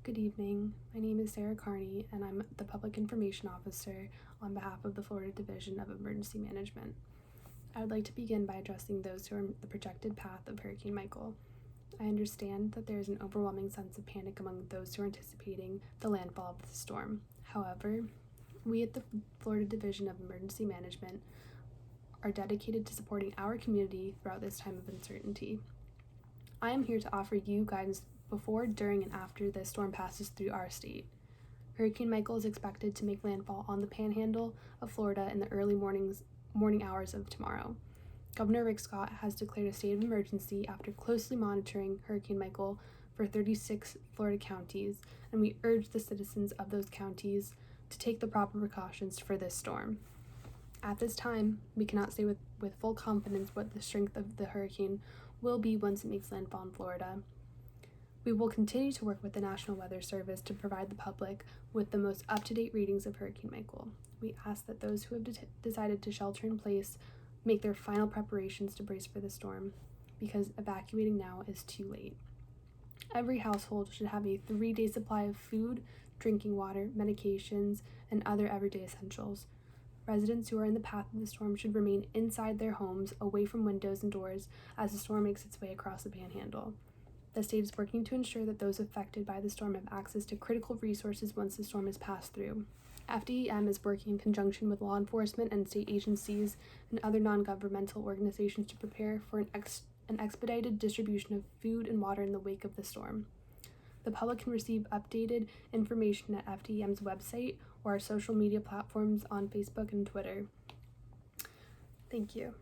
Good evening. My name is Sarah Carney, and I'm the Public Information Officer on behalf of the Florida Division of Emergency Management. I would like to begin by addressing those who are in the projected path of Hurricane Michael. I understand that there is an overwhelming sense of panic among those who are anticipating the landfall of the storm. However, we at the Florida Division of Emergency Management are dedicated to supporting our community throughout this time of uncertainty. I am here to offer you guidance before, during, and after this storm passes through our state. Hurricane Michael is expected to make landfall on the panhandle of Florida in the early morning hours of tomorrow. Governor Rick Scott has declared a state of emergency after closely monitoring Hurricane Michael for 36 Florida counties, and we urge the citizens of those counties to take the proper precautions for this storm. At this time, we cannot say with full confidence what the strength of the hurricane will be once it makes landfall in Florida. We will continue to work with the National Weather Service to provide the public with the most up-to-date readings of Hurricane Michael. We ask that those who have decided to shelter in place make their final preparations to brace for the storm, because evacuating now is too late. Every household should have a 3-day supply of food, drinking water, medications, and other everyday essentials. Residents who are in the path of the storm should remain inside their homes, away from windows and doors, as the storm makes its way across the panhandle. The state is working to ensure that those affected by the storm have access to critical resources once the storm has passed through. FDEM is working in conjunction with law enforcement and state agencies and other non-governmental organizations to prepare for an expedited distribution of food and water in the wake of the storm. The public can receive updated information at FDEM's website or our social media platforms on Facebook and Twitter. Thank you.